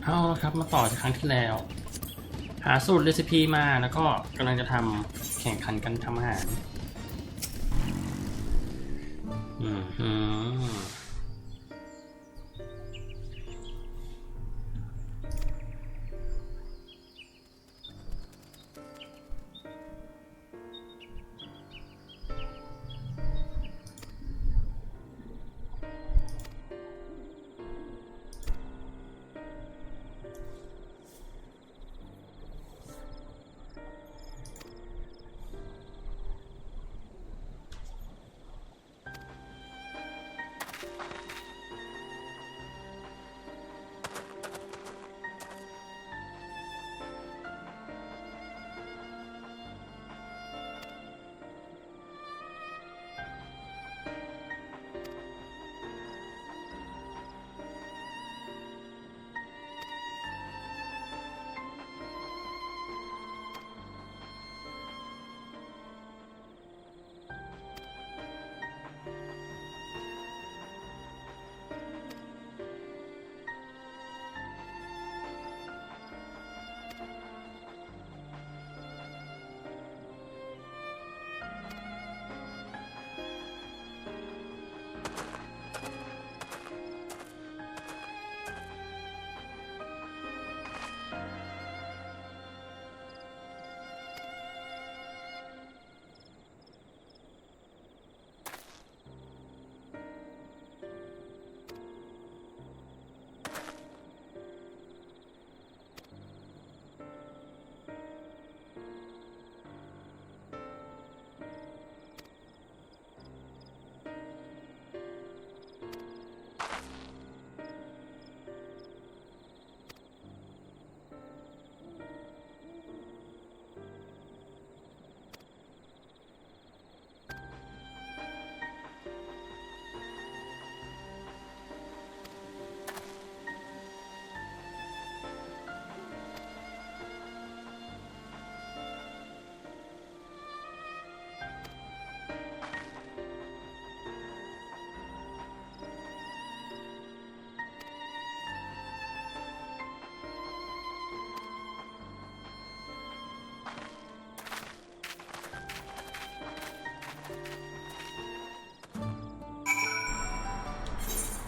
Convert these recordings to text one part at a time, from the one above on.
เอาละครับมาต่อจากครั้งที่แล้วหาสูตรเรซิปีมาแล้วก็กำลังจะทำแข่งขันกันทำอาหาร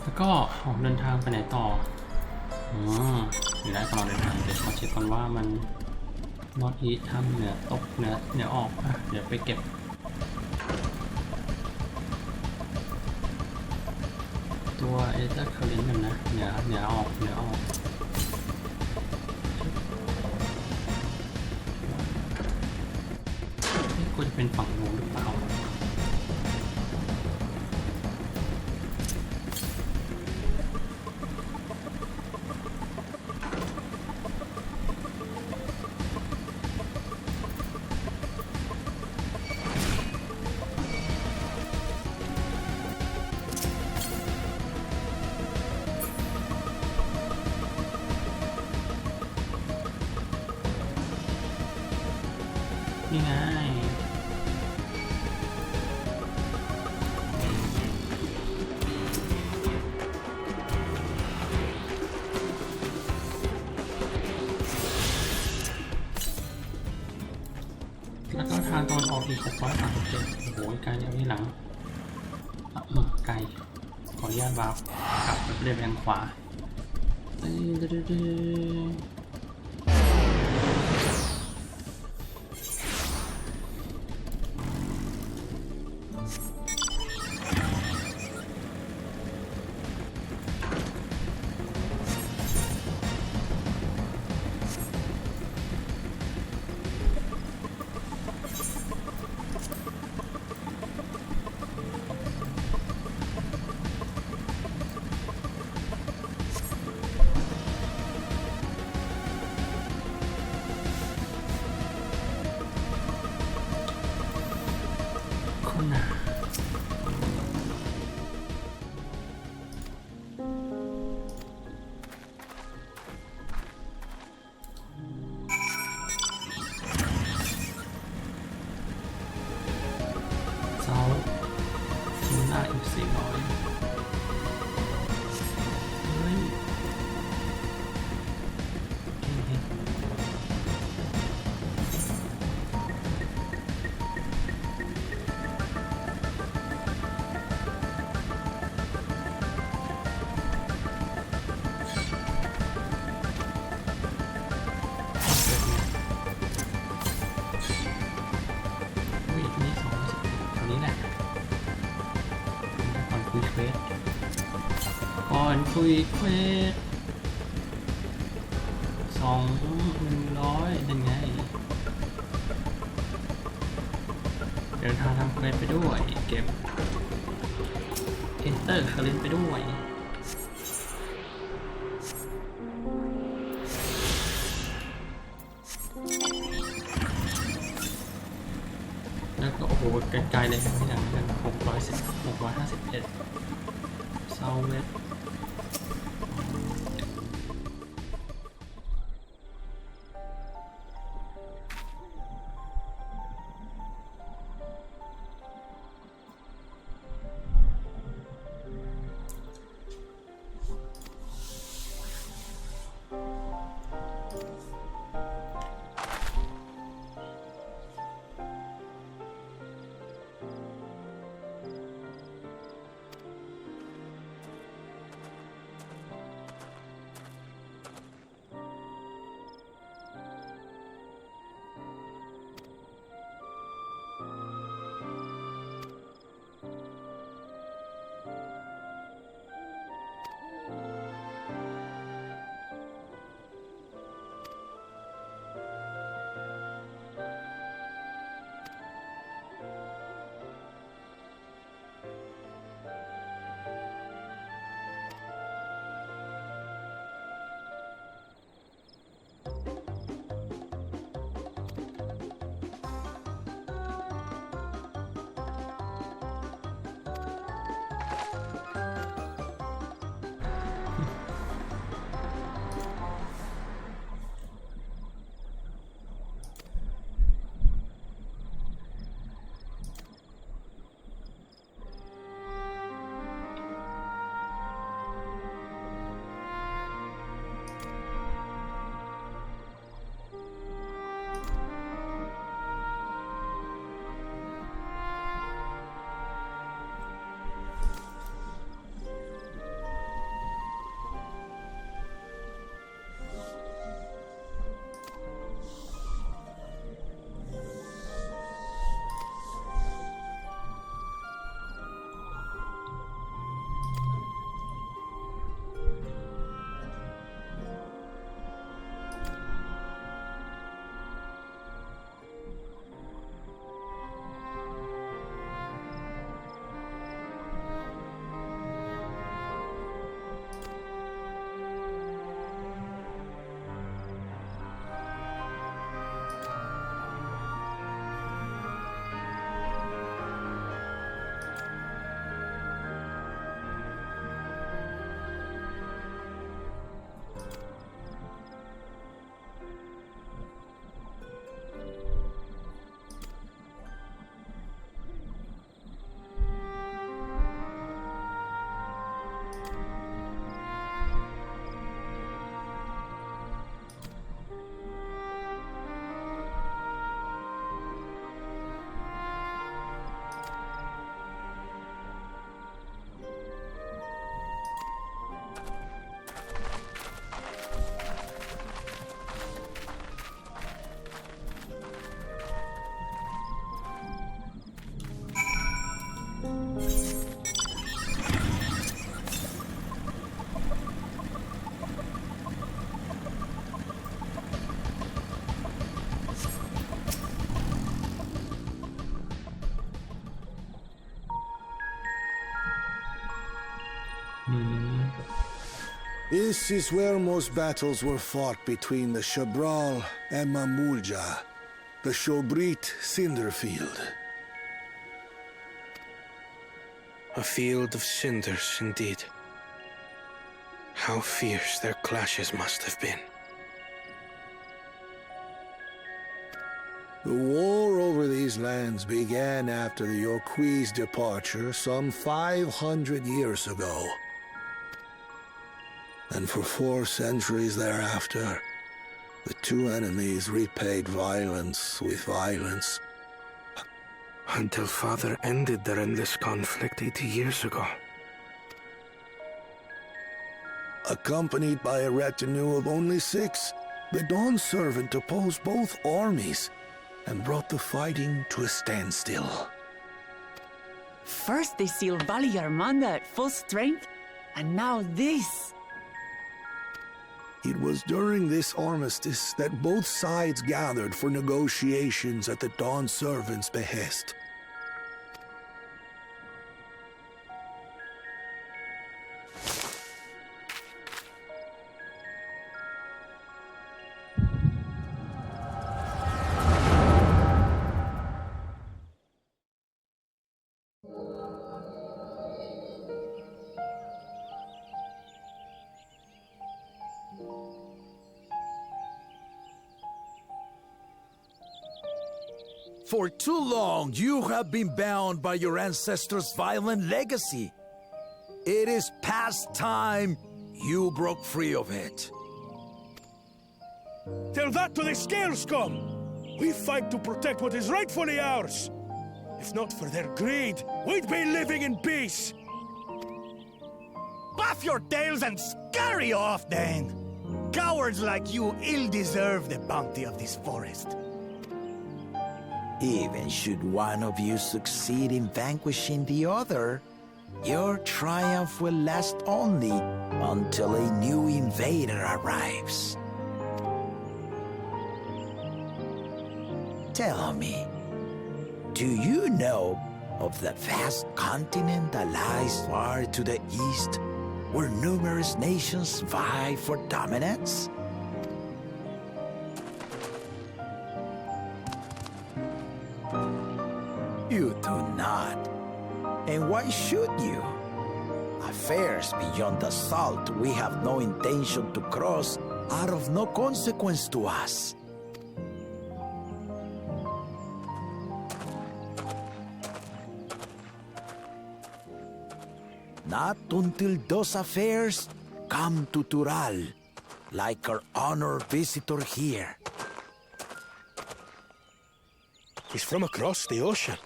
แล้วก็ออกเดินทางไปไหนต่ออยู่ได้กำลังเดินทางเดี๋ยวขอเช็คก่อนว่ามันนอตอีทำเหนือตกเหนือออกเดี๋ยวไปเก็บตัวเอเจอร์เคอร์เรนต์นะเหนือออกก็จะเป็นฝั่งนู้นหรือเปล่านี่ไงแล้วก็ทางตอนออกอีก637โอ้โหไกลเดี๋ยวนี้หลังไกลขออนุญาตวาร์ปกลับไปเรื่อยๆทางขวา อนคุยเควส100นั่นไงเดินทางทำเควสไปด้วยเก็บ Enter Current ไปด้วยแล้วก็โอ้โหไกลๆเลยครับที่อย่างนั้น651เซาเวสThis is where most battles were fought between the Shabral and Mamulja, the Shobrit Cinder Field. A field of cinders, indeed. How fierce their clashes must have been. The war over these lands began after the Yoqui's departure some 500 years ago. And for 4 centuries thereafter, the two enemies repaid violence with violence. Until Father ended their endless conflict 80 years ago. Accompanied by a retinue of only 6, the Dawn Servant opposed both armies and brought the fighting to a standstill. First they sealed Valley Armanda at full strength, And now this. It was during this armistice that both sides gathered for negotiations at the Dawn Servant's behest. For too long, you have been bound by your ancestors' violent legacy. It is past time you broke free of it. Tell that to the Scale Scum! We fight to protect what is rightfully ours! If not for their greed, we'd be living in peace! Buff your tails and scurry off, then! Cowards like you ill-deserve the bounty of this forest. Even should one of you succeed in vanquishing the other, your triumph will last only until a new invader arrives. Tell me, do you know of the vast continent that lies far to the east, where numerous nations vie for dominance? You do not. And why should you? Affairs beyond the salt we have no intention to cross are of no consequence to us. Not until those affairs come to Tural, like our honored visitor here. He's from across the ocean.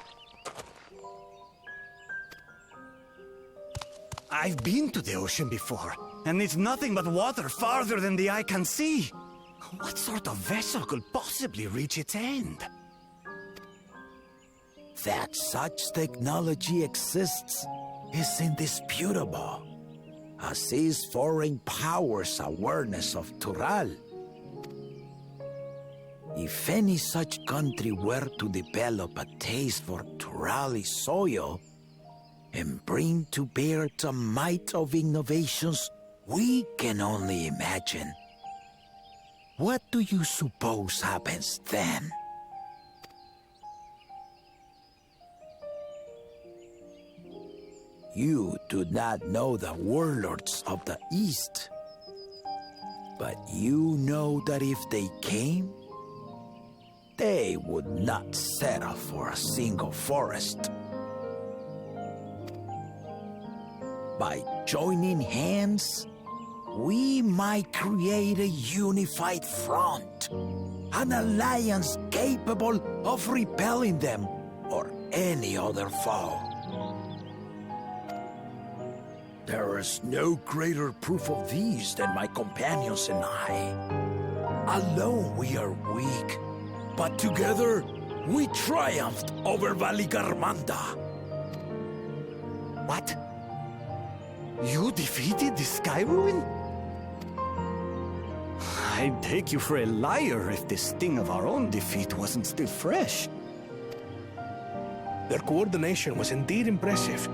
I've been to the ocean before, and it's nothing but water farther than the eye can see. What sort of vessel could possibly reach its end? That such technology exists is indisputable, as is foreign powers' awareness of Tural. If any such country were to develop a taste for Turali soil and bring to bear the might of innovations we can only imagine, what do you suppose happens then? You do not know the warlords of the East, but you know that if they came, they would not settle for a single forest. By joining hands, we might create a unified front, an alliance capable of repelling them or any other foe. There is no greater proof of these than my companions and I. Alone we are weak, but together we triumphed over Valigarmanda. What? You defeated the Sky Ruin? I'd take you for a liar if the sting of our own defeat wasn't still fresh. Their coordination was indeed impressive.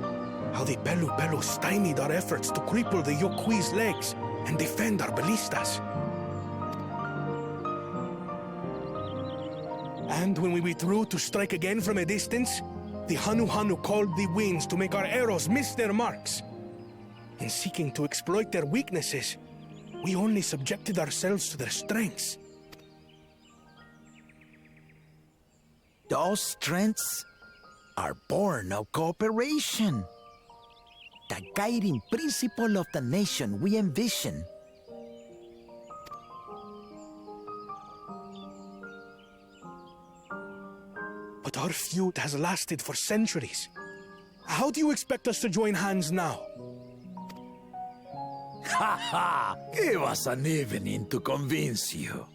How the Pelu stymied our efforts to cripple the Yokui's legs and defend our ballistas. And when we withdrew to strike again from a distance, the Hanu called the winds to make our arrows miss their marks. In seeking to exploit their weaknesses, we only subjected ourselves to their strengths. Those strengths are born of cooperation. The guiding principle of the nation we envision. But our feud has lasted for centuries. How do you expect us to join hands now? Ha ha! Give us an evening to convince you.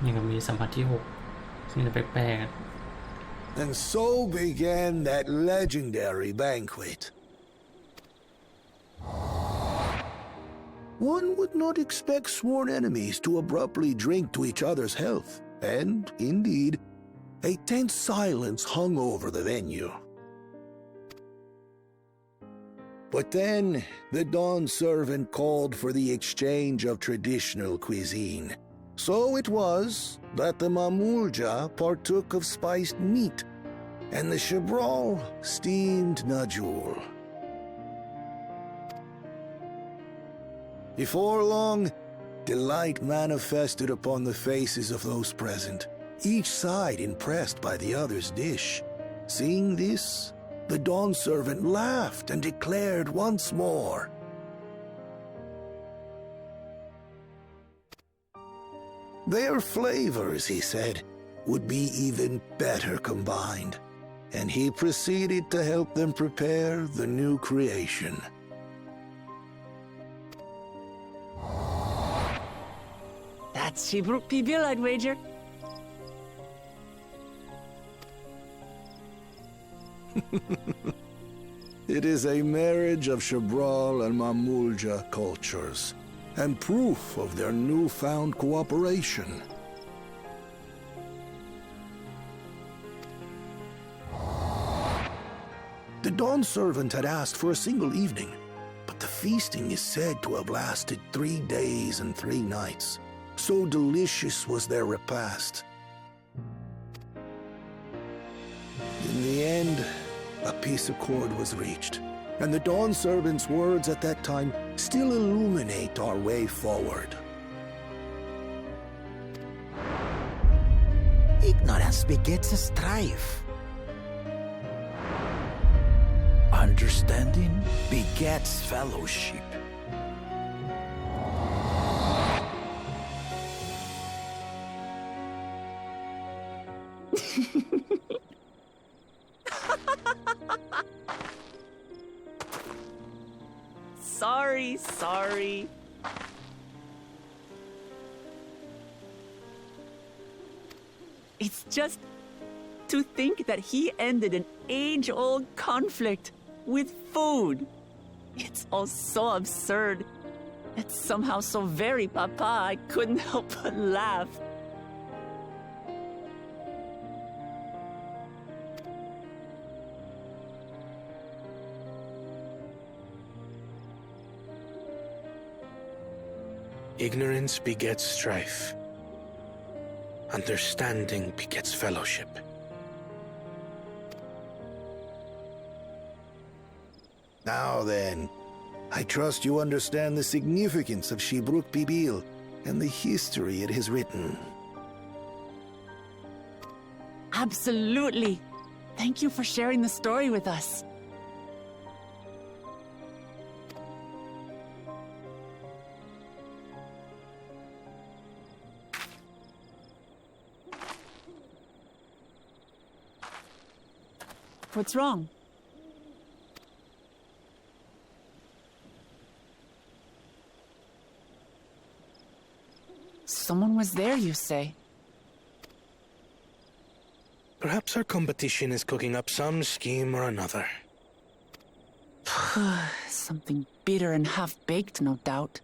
นี่ก็มีสัมผัสที่6ซึ่งจะแปลก And so began that legendary banquet. One would not expect sworn enemies to abruptly drink to each other's health, and, indeed, a tense silence hung over the venue. But then, the dawn servant called for the exchange of traditional cuisine. So it was that the Mamulja partook of spiced meat, and the Chebral steamed najul. Before long, delight manifested upon the faces of those present, each side impressed by the other's dish. Seeing this, the dawn servant laughed and declared once more, "Their flavors," he said, "would be even better combined." And he proceeded to help them prepare the new creation. That's Shibruk Pibil, I'd wager. It is a marriage of Chebral and Mamulja cultures, and proof of their newfound cooperation. The dawn servant had asked for a single evening, but the feasting is said to have lasted 3 days and 3 nights. So delicious was their repast. In the end, a peace accord was reached, and the dawn servant's words at that time still illuminate our way forward. Ignorance begets strife. Understanding begets fellowship. Sorry. It's just to think that he ended an age-old conflict with food. It's all so absurd. It's somehow so very papa, I couldn't help but laugh. Ignorance begets strife. Understanding begets fellowship. Now then, I trust you understand the significance of Shibruk Pibil and the history it has written. Absolutely. Thank you for sharing the story with us. What's wrong? Someone was there, you say? Perhaps our competition is cooking up some scheme or another. Something bitter and half-baked, no doubt.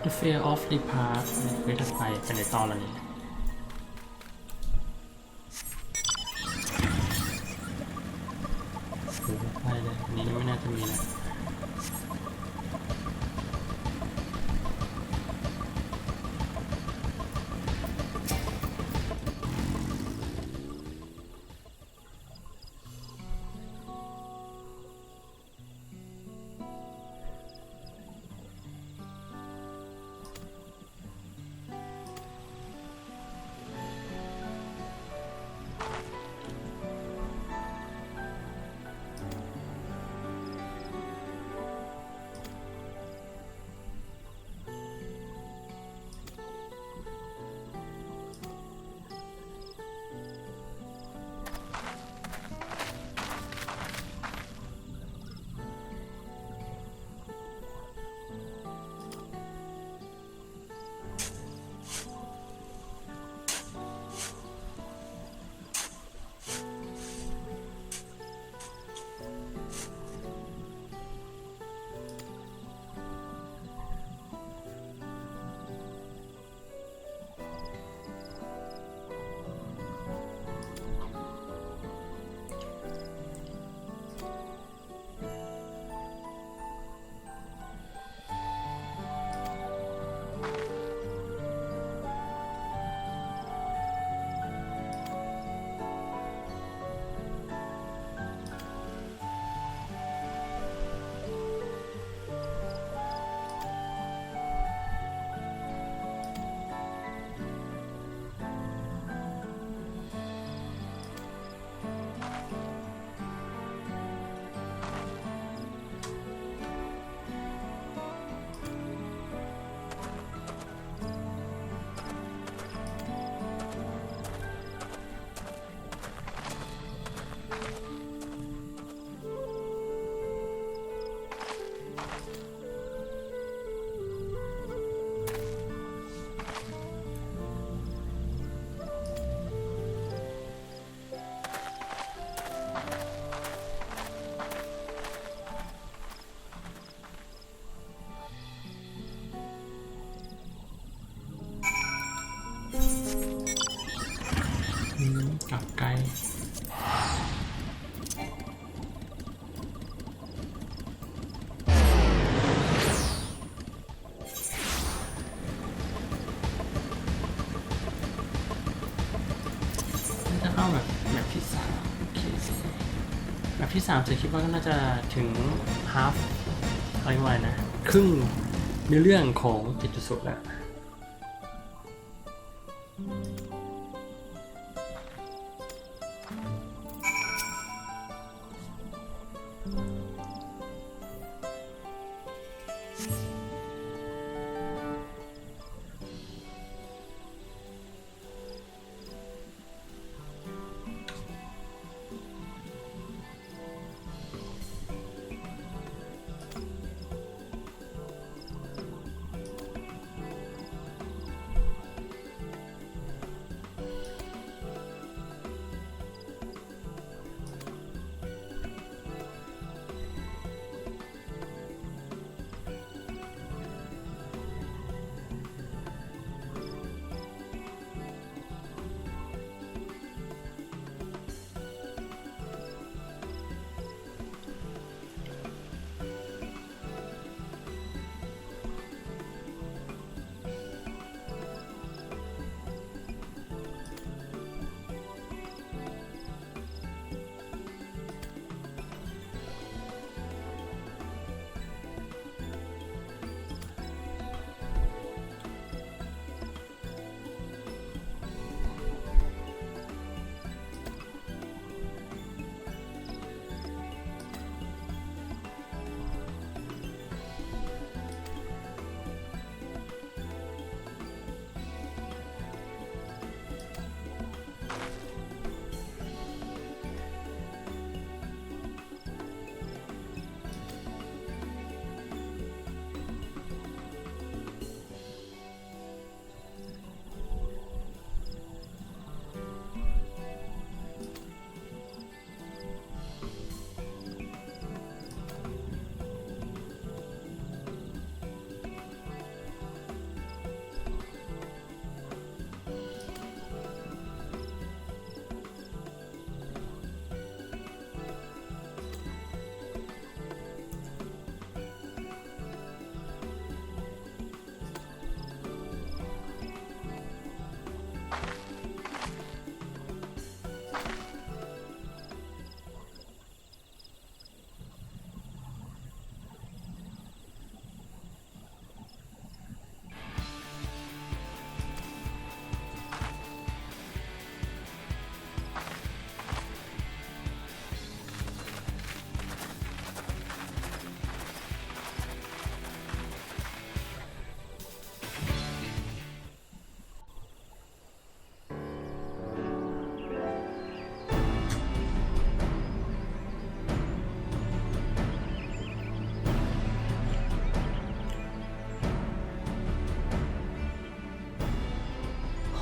The Fear of Repast เวทไฟเป็นในตอนละนี้โอ้ไปเลยอันนี้ไม่น่าจะมีแล้ว ที่3จะคิดว่าก็น่าจะถึง half อะไรวะนะครึ่งในเรื่องของ 7.0 แล้ว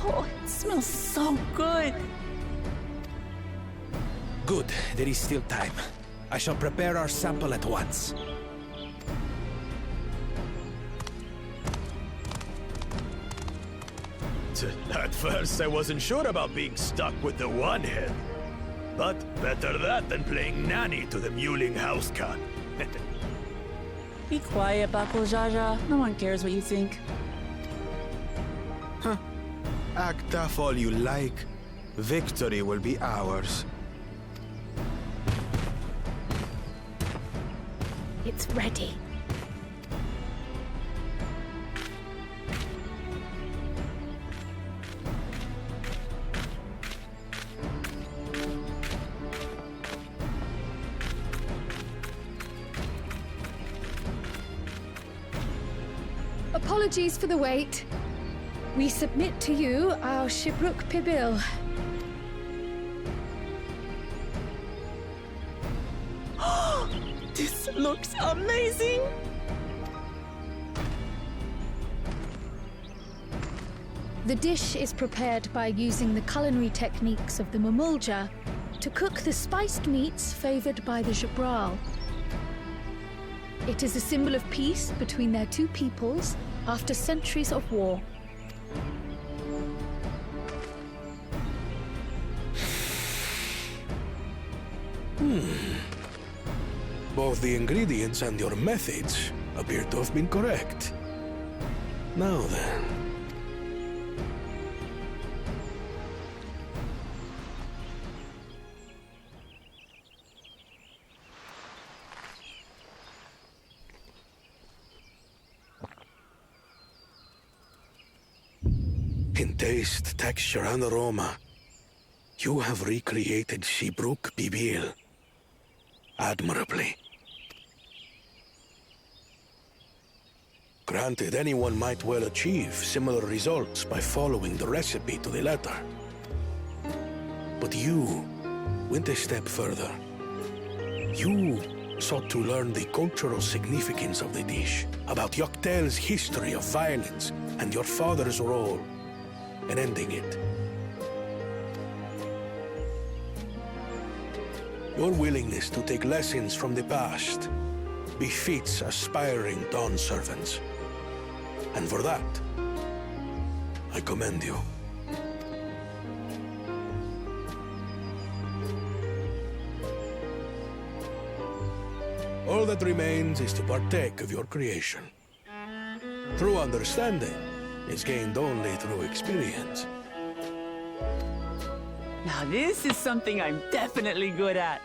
Oh, it smells so good. Good, there is still time. I shall prepare our sample at once. At first, I wasn't sure about being stuck with the one head. But better that than playing nanny to the mewling house cat. Be quiet, Bako Jaja. No one cares what you think. Act tough all you like. Victory will be ours. It's ready. Apologies for the wait. We submit to you our Shibruk Pibil. This looks amazing! The dish is prepared by using the culinary techniques of the Mamulja to cook the spiced meats favored by the Jabral. It is a symbol of peace between their two peoples after centuries of war. Both the ingredients and your methods appear to have been correct. Now then. In taste, texture, and aroma, you have recreated Shibruk Bibil admirably. Granted, anyone might well achieve similar results by following the recipe to the letter. But you went a step further. You sought to learn the cultural significance of the dish, about Yoktel's history of violence and your father's role in ending it. Your willingness to take lessons from the past befits aspiring Dawn servants. And for that, I commend you. All that remains is to partake of your creation. True understanding is gained only through experience. Now this is something I'm definitely good at.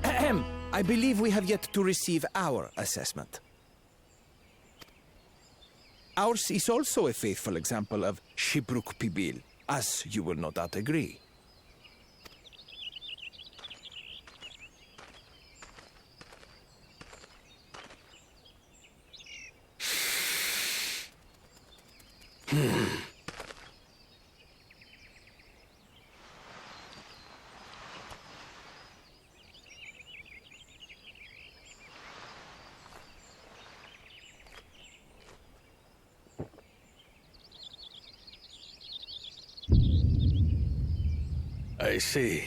Ahem. I believe we have yet to receive our assessment. Ours is also a faithful example of Shibruk Pibil, as you will no doubt agree. I see.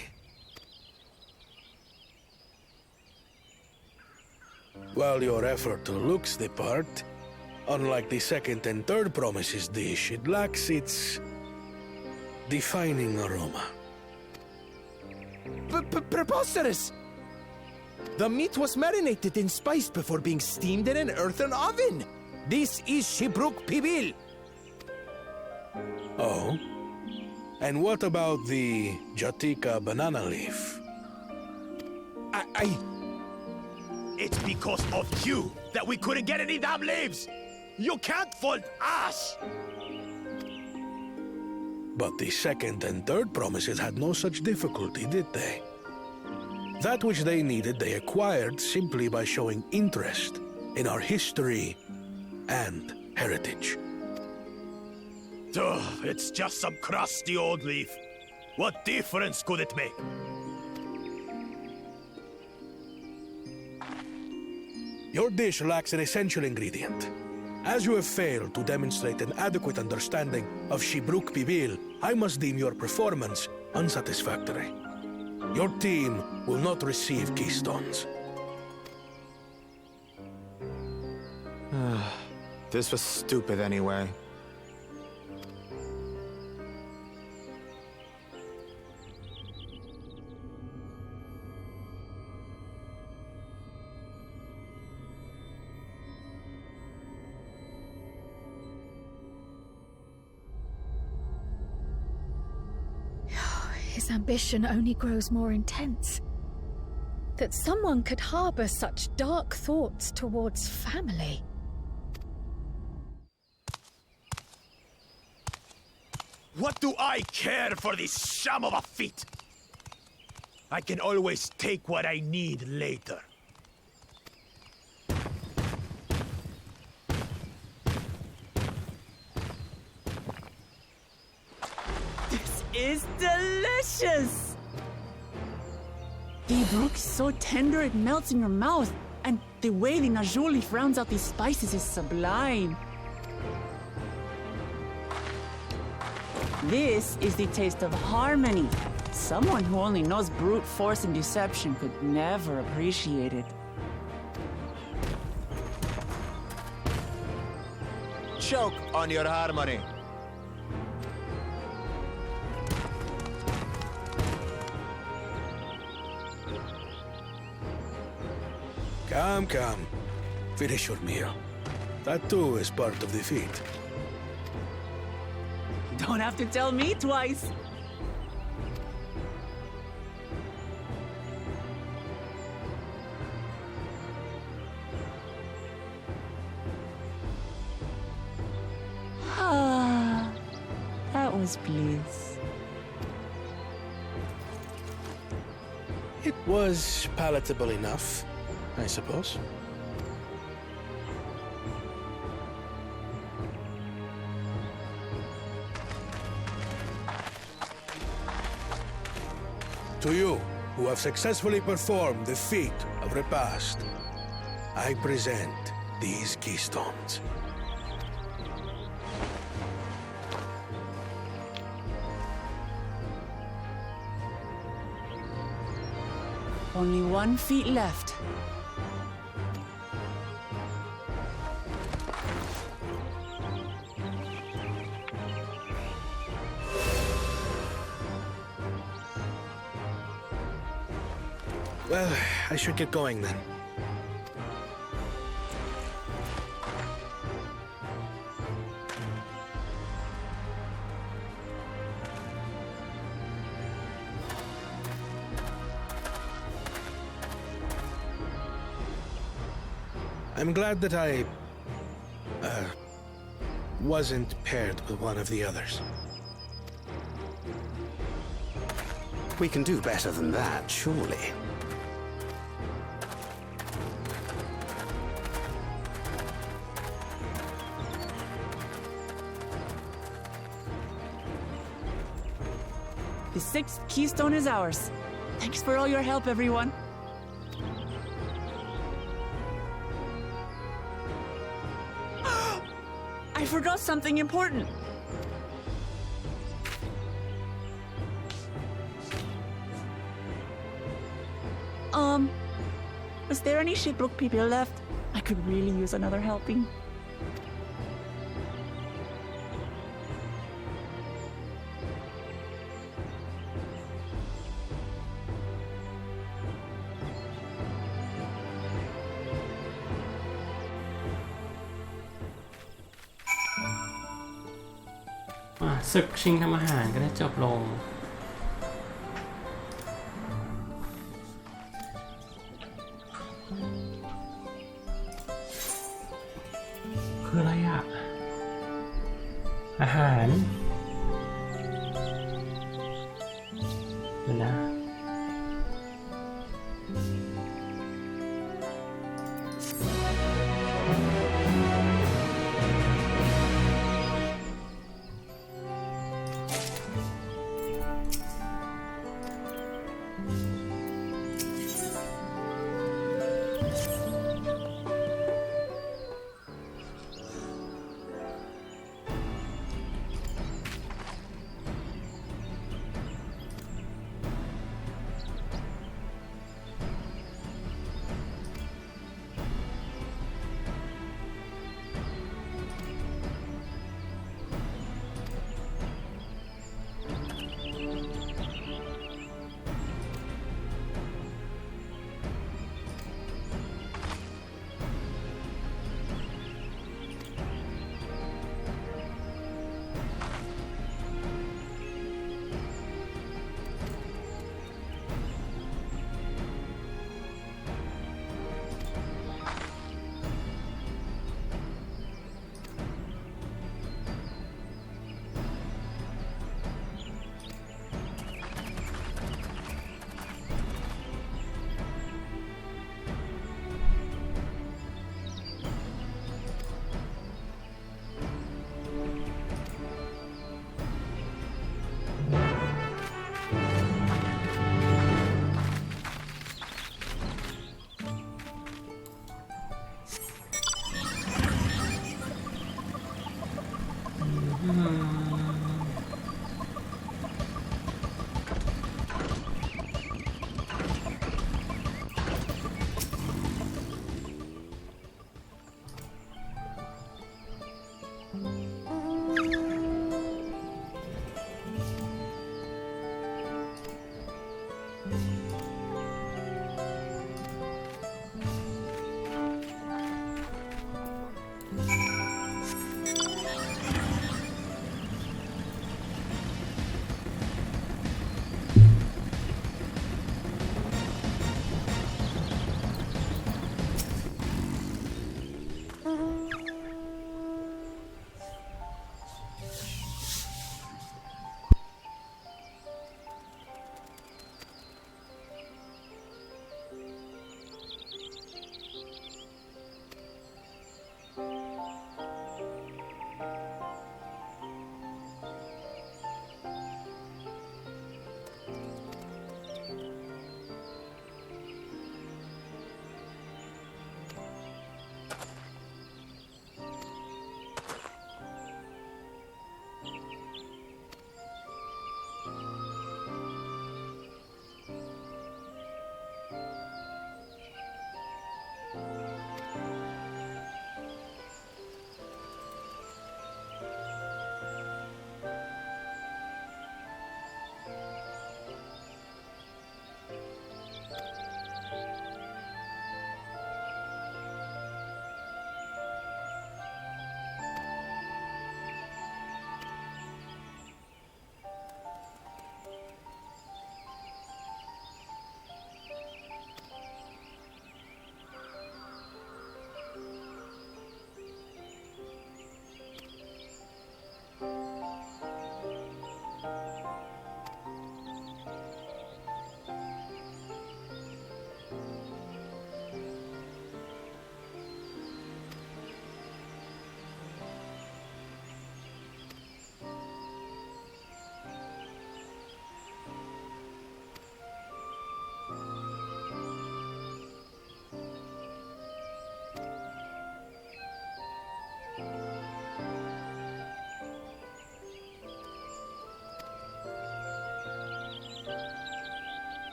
While your effort looks the part, unlike the second and third promises dish, it lacks its defining aroma. Preposterous! The meat was marinated in spice before being steamed in an earthen oven. This is Shibruk Pibil. Oh? And what about the Jatika banana leaf? It's because of you that we couldn't get any damn leaves! You can't fault us! But the second and third promises had no such difficulty, did they? That which they needed, they acquired simply by showing interest in our history and heritage. Ugh, it's just some crusty old leaf. What difference could it make? Your dish lacks an essential ingredient. As you have failed to demonstrate an adequate understanding of Shibruk Pibil, I must deem your performance unsatisfactory. Your team will not receive keystones. This was stupid anyway. His ambition only grows more intense. That someone could harbor such dark thoughts towards family. What do I care for this sham of a feat? I can always take what I need later. This is delicious! The brook is so tender it melts in your mouth, and the way the najou leaf rounds out these spices is sublime. This is the taste of harmony. Someone who only knows brute force and deception could never appreciate it. Choke on your harmony. Come. Finish your meal. That too is part of the feat. Don't have to tell me twice. nosebleeds. It was palatable enough, I suppose. To you, who have successfully performed the feat of repast, I present these keystones. Only 1 feet left. Well, I should get going then. I'm glad that I wasn't paired with one of the others. We can do better than that, surely. The 6th keystone is ours. Thanks for all your help, everyone. I forgot something important. Was there any shipbook people left? I could really use another helping. Ah, ศึกชิงทำอาหารก็ได้จบลงคืออะไรอ่ะอาหารเดี๋ยวนะ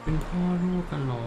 เป็นพ่อลูกกันเหรอ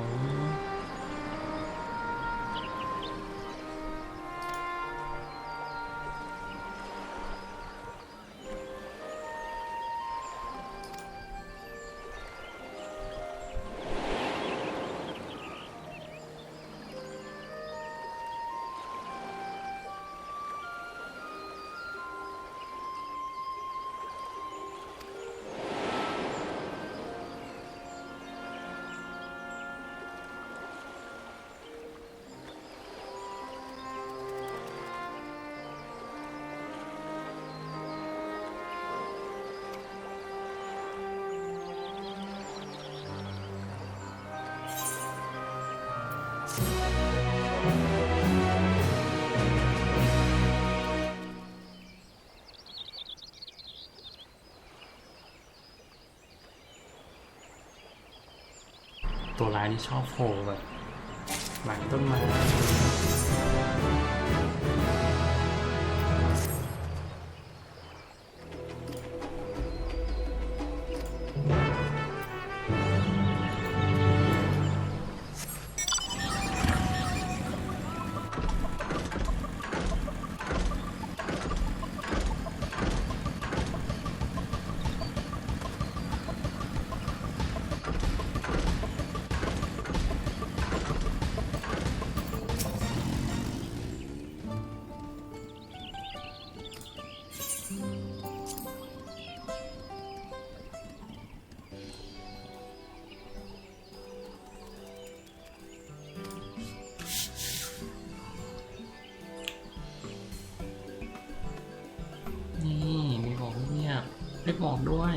ตัวร้ายนี่ชอบโผล่แบบหลังต้นไม้ นี่มีบอกเงียบไม่บอกด้วย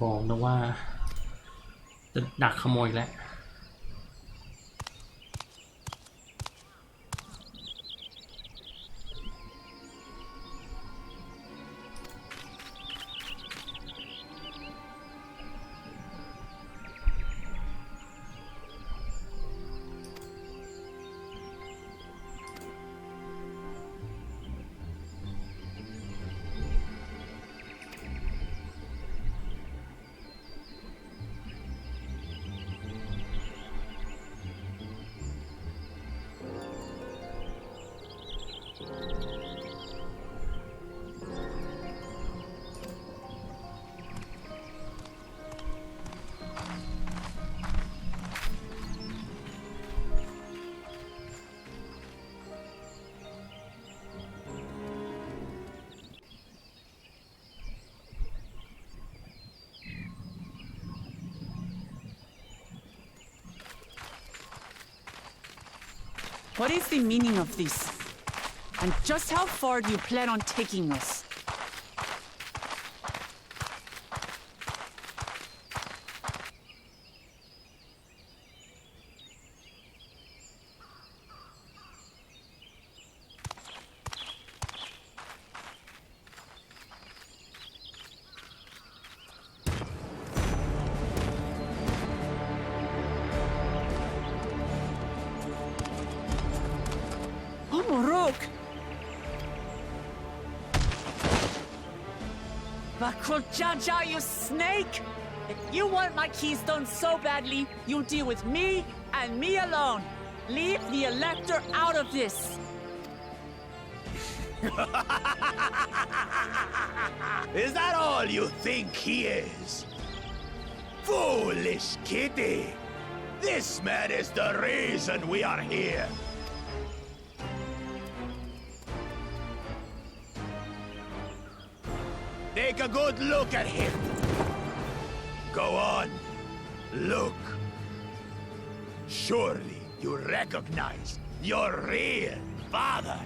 บอกนะว่าจะดักขโมยแล้วWhat is the meaning of this? And just how far do you plan on taking us? Jaja, you snake! If you want my keystone so badly, you'll deal with me and me alone. Leave the Elector out of this. Is that all you think he is? Foolish kitty! This man is the reason we are here. Take a good look at him. Go on. Look. Surely you recognize your real father.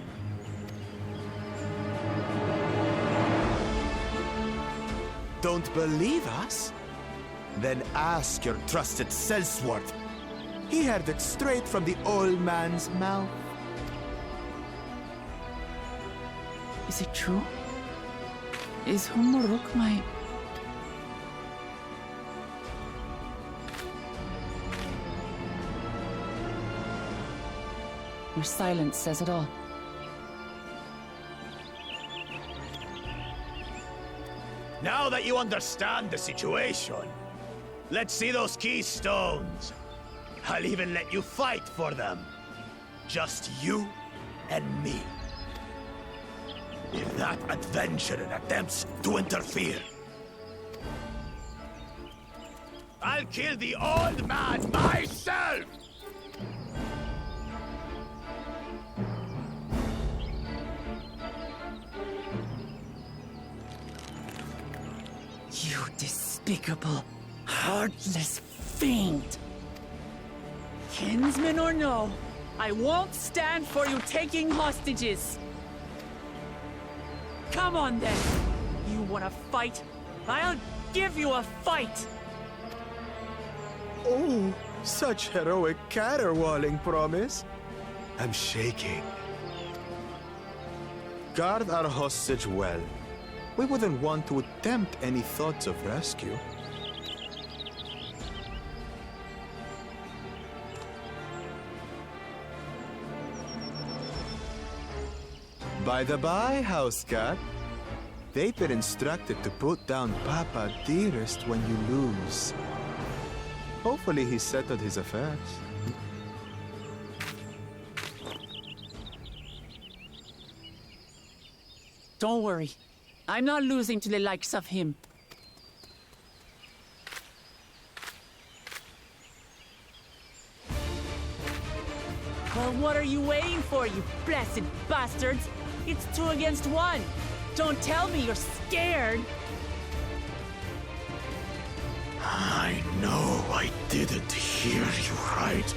Don't believe us? Then ask your trusted Sellsworth. He heard it straight from the old man's mouth. Is it true? Is Humuruk my... Your silence says it all. Now that you understand the situation, let's see those keystones. I'll even let you fight for them. Just you and me. If that adventurer attempts to interfere, I'll kill the old man myself! You despicable, heartless fiend! Kinsman or no, I won't stand for you taking hostages! Come on then! You wanna fight? I'll give you a fight! Oh, such heroic caterwauling promise. I'm shaking. Guard our hostage well. We wouldn't want to attempt any thoughts of rescue. By the by, house cat, they've been instructed to put down Papa dearest when you lose. Hopefully he settled his affairs. Don't worry. I'm not losing to the likes of him. Well, what are you waiting for, you blessed bastards? It's 2 against 1. Don't tell me you're scared. I know I didn't hear you right.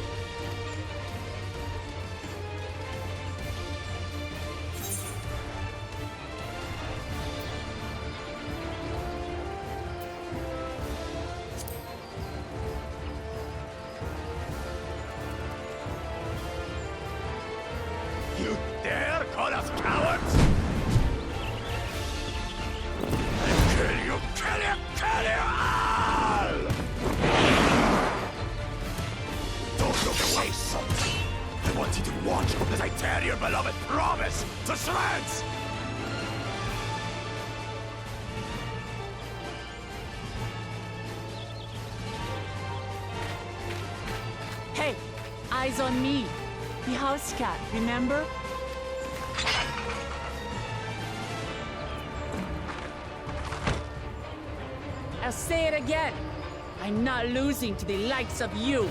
You dare call us cowards? I'll kill you, kill you, kill you all! Don't look away, son. I want you to watch as I tear your beloved promise to shreds! Hey, eyes on me. The house cat, remember? I'll say it again. I'm not losing to the likes of you.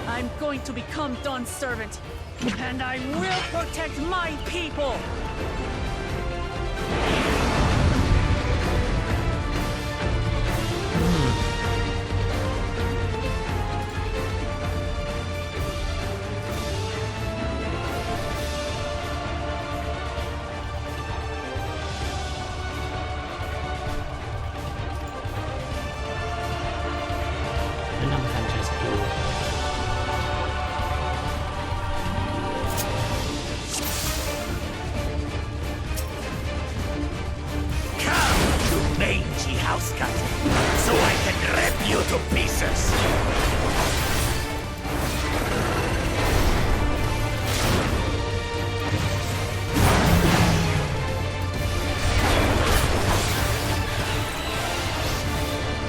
I'm going to become Dawn's servant, and I will protect my people! So I can rip you to pieces!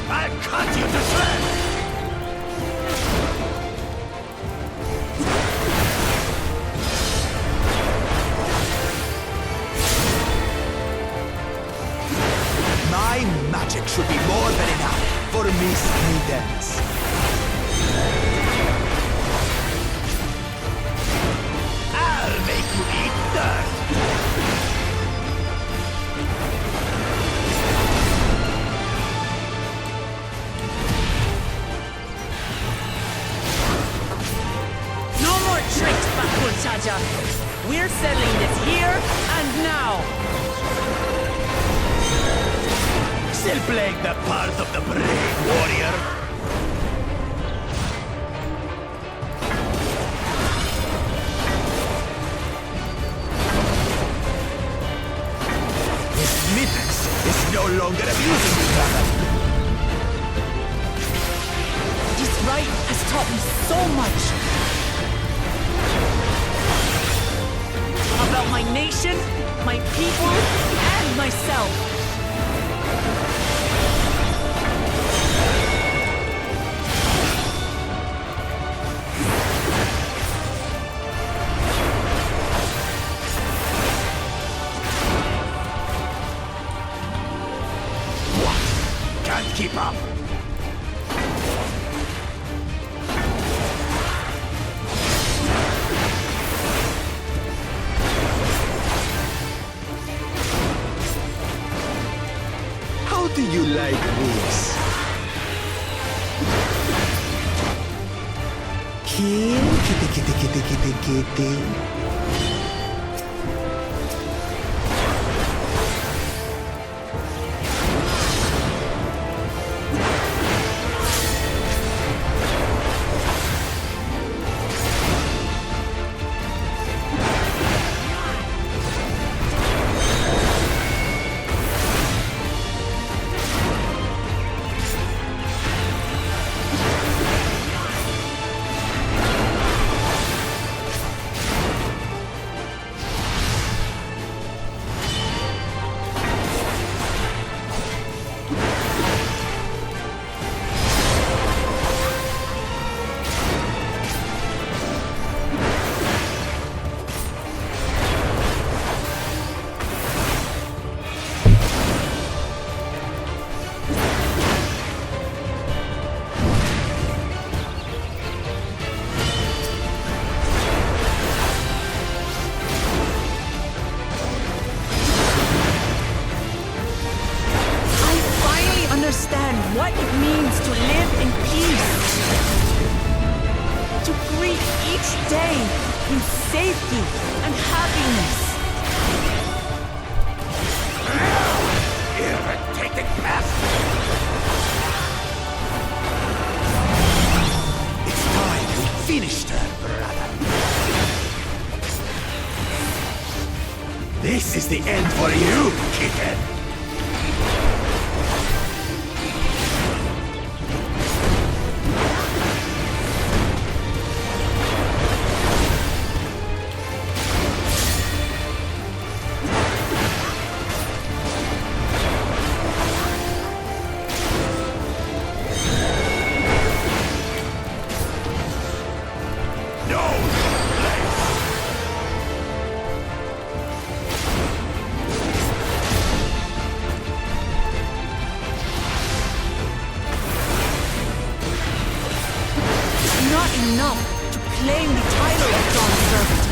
I'll cut you to shreds! My magic should be more than enough for Miss Cadence. I'll make you eat dirt! No more tricks, Bakunchaja! We're settling this here and now! still playing the part of the brave warrior? Miss Minix is no longer abusing you, brother. This rite has taught me so much. About my nation, my people, and myself. What? Can't keep up. How do you like this? Kitty. Understand what it means to live in peace. To greet each day in safety and happiness. Irritating pest! It's time we finished her, brother. This is the end for you, kitten. Enough to claim the title of Dawn's servant.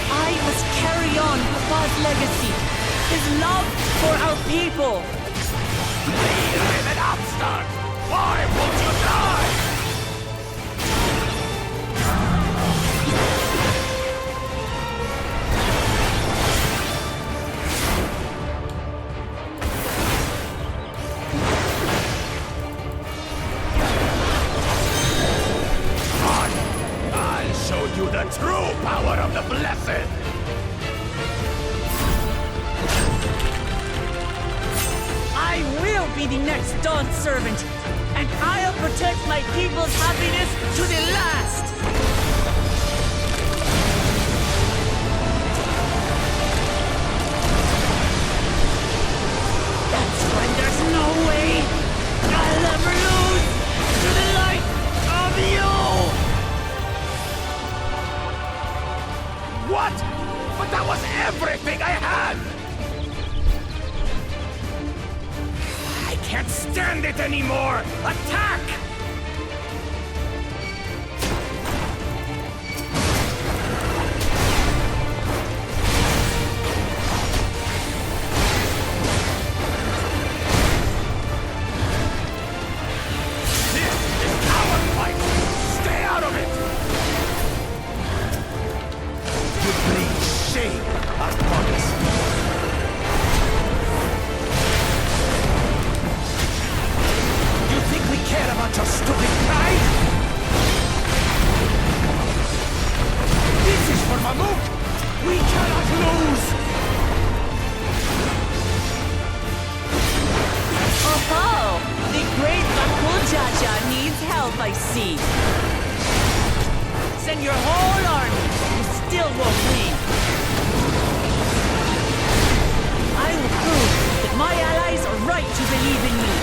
I must carry on Papa's legacy, his love for our people. Leave it up, Stark! Why won't you die? You the true power of the blessed! I will be the next Dawn servant, and I'll protect my people's happiness to the last! That's when there's no way I'll ever lose to the light of you! What? But that was everything I had! I can't stand it anymore! Attack! This is our fight! Stay out of it! You bring shame upon us. Mamuja needs help, I see. Send your whole army. You still won't win. I will prove that my allies are right to believe in me.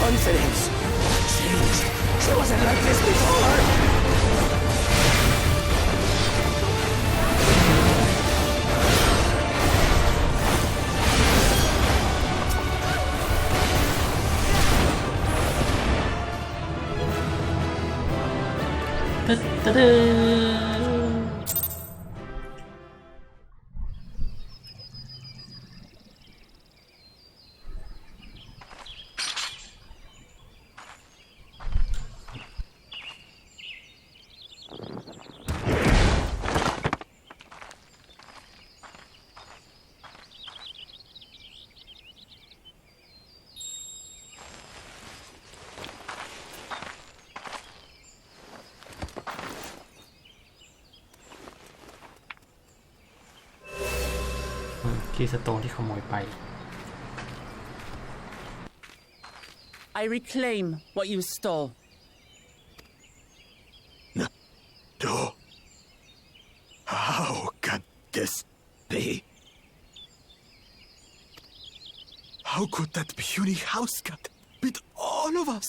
Confidence. Changed. She wasn't like this before. Ta-da! คีย์สโตนที่ขโมยไป I reclaim what you stole. No. How can this be? How could that puny house cat beat all of us?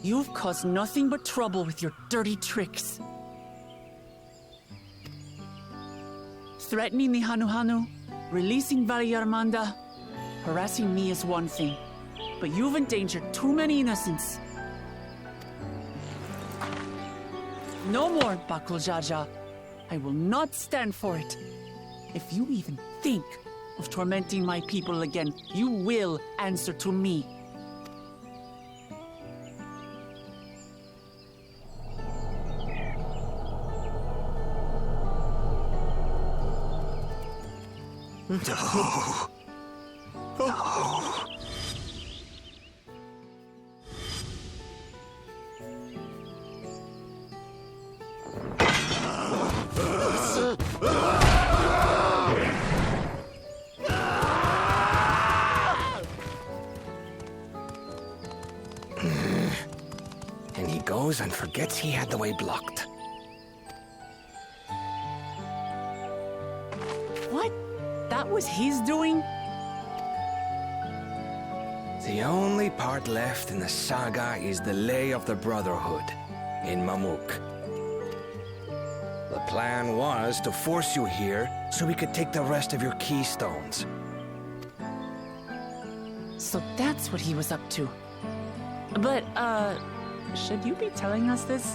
You've caused nothing but trouble with your dirty tricks. Threatening the Hanuhanu, releasing Valyarmanda, harassing me is one thing, but you've endangered too many innocents. No more, Bakuljaja. I will not stand for it. If you even think of tormenting my people again, you will answer to me. No. No. And he goes and forgets he had the way blocked. What? That was his doing? The only part left in the saga is the Lay of the Brotherhood in Mamuk. The plan was to force you here so we could take the rest of your keystones. So that's what he was up to. But, should you be telling us this?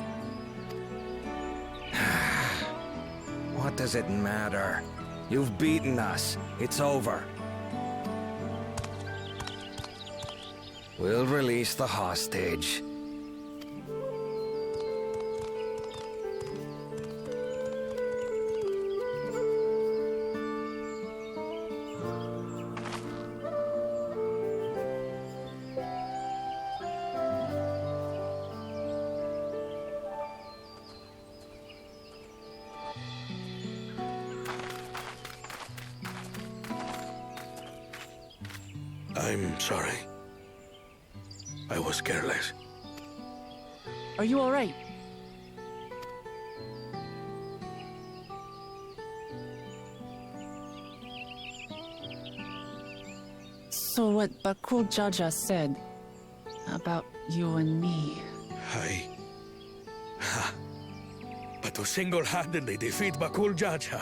What does it matter? You've beaten us. It's over. We'll release the hostage. I'm sorry. I was careless. Are you all right? So what Bakul Jaja said about you and me... But to single-handedly defeat Bakul Jaja,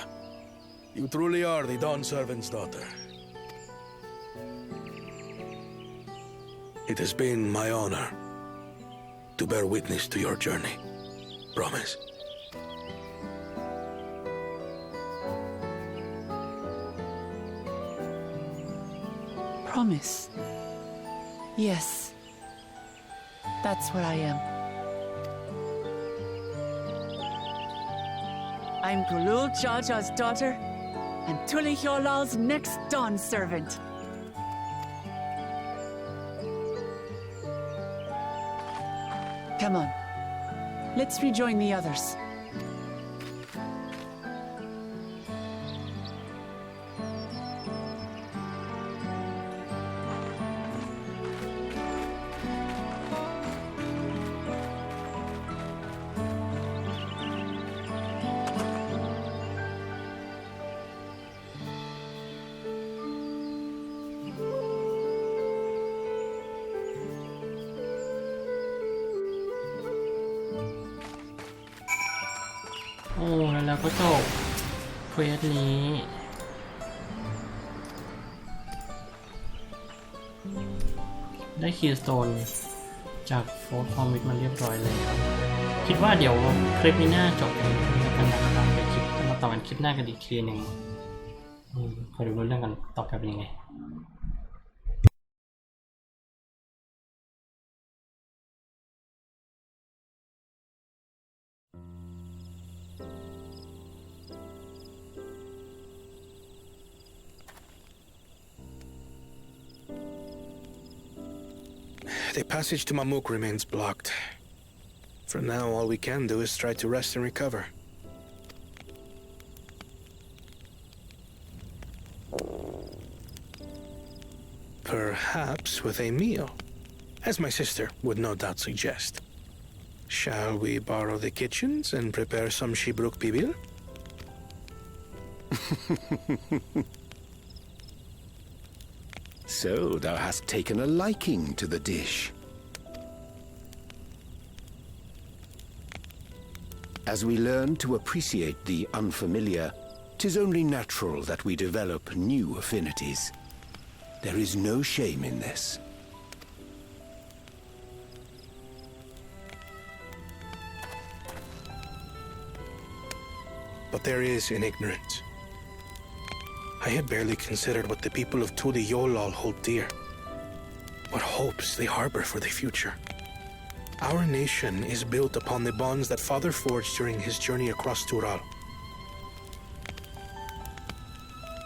you truly are the Dawn Servant's daughter. It has been my honor to bear witness to your journey. Promise. Promise. Yes. That's what I am. I'm Gulul Jaja's daughter, and Tulihyolal's next dawn servant. Come on, let's rejoin the others.โอ้แล้วก็จบเควสนี้ได้คีย์สโตนจากโฟร์ฟอร์มิตมาเรียบร้อยแล้วคิดว่าเดี๋ยวคลิปนี้น่าจบกันนะครับเดี๋ยวคลิปจะมาต่อกันคลิปหน้ากันอีกทีหนึ่งคอยดูเรื่องกันต่อไปเป็นยังไงThe passage to Mamuk remains blocked. For now, all we can do is try to rest and recover. Perhaps with a meal, as my sister would no doubt suggest. Shall we borrow the kitchens and prepare some Shibruk Bibil? So thou hast taken a liking to the dish. As we learn to appreciate the unfamiliar, 'tis only natural that we develop new affinities. There is no shame in this. But there is in ignorance. I had barely considered what the people of Tudi Yolal hold dear. What hopes they harbor for the future. Our nation is built upon the bonds that Father forged during his journey across Tural.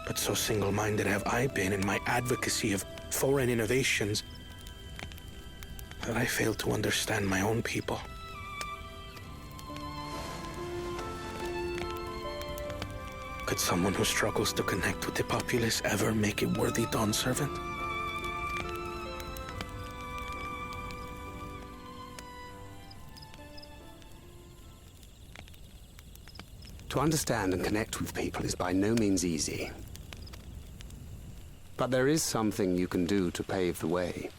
But so single-minded have I been in my advocacy of foreign innovations that I fail to understand my own people. Could someone who struggles to connect with the populace ever make a worthy dawn servant? To understand and connect with people is by no means easy. But there is something you can do to pave the way.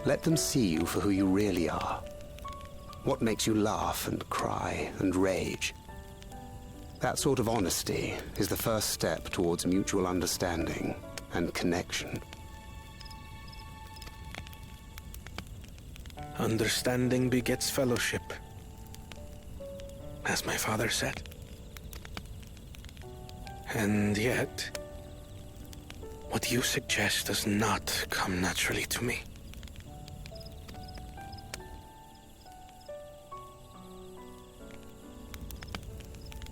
Let them see you for who you really are. What makes you laugh and cry and rage. That sort of honesty is the first step towards mutual understanding and connection. Understanding begets fellowship, as my father said. And yet, what you suggest does not come naturally to me.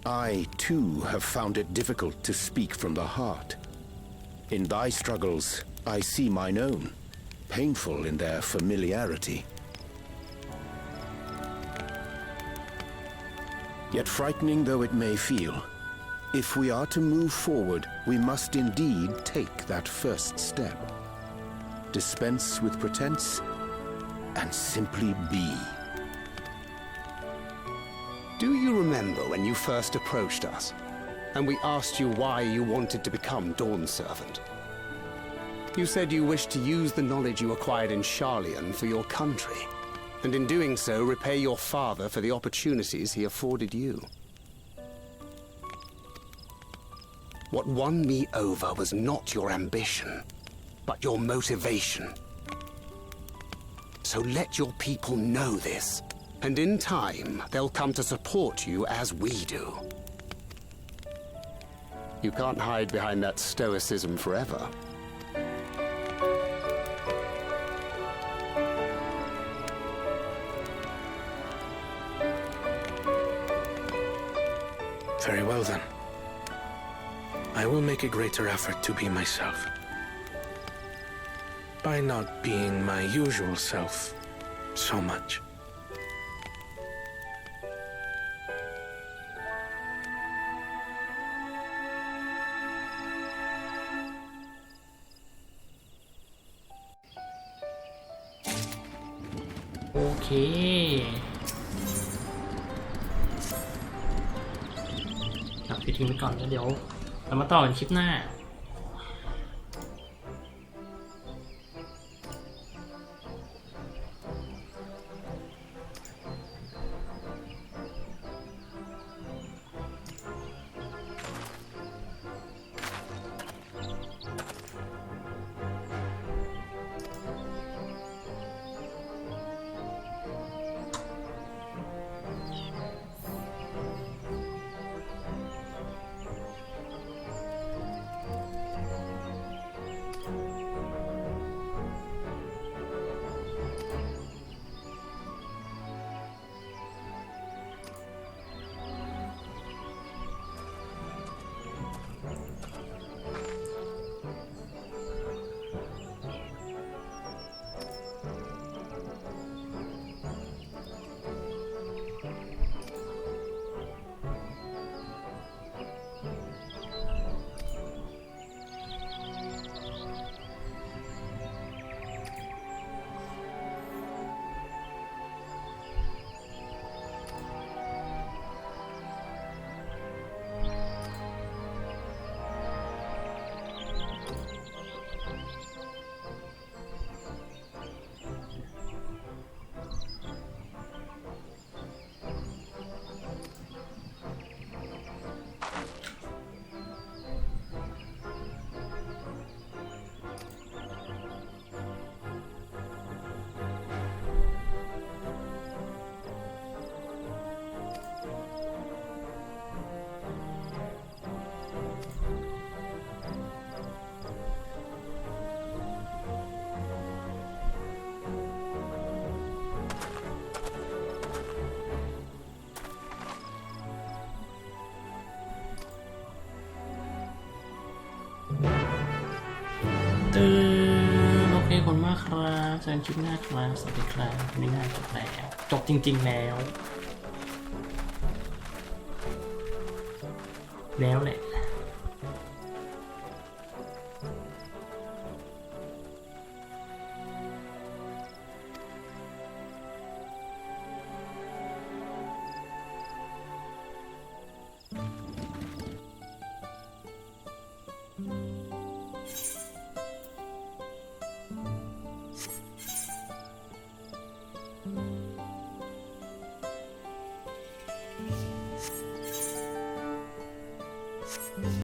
I, too, have found it difficult to speak from the heart. In thy struggles, I see mine own, painful in their familiarity. Yet frightening though it may feel, if we are to move forward, we must indeed take that first step. Dispense with pretense, and simply be. Do you remember when you first approached us, and we asked you why you wanted to become Dawn Servant? You said you wished to use the knowledge you acquired in Sharlayan for your country, and in doing so repay your father for the opportunities he afforded you. What won me over was not your ambition, but your motivation. So let your people know this. And in time, they'll come to support you as we do. You can't hide behind that stoicism forever. Very well then. I will make a greater effort to be myself. By not being my usual self so much. Okay. พี่ทิ้งไปก่อนแล้วเดี๋ยวเรามาต่อกันคลิปหน้าโอเคขอบคุณมากครับเจอกันคลิปหน้าครับสวัสดีครับไม่น่าจบแล้วจบจริงๆแล้วแหละ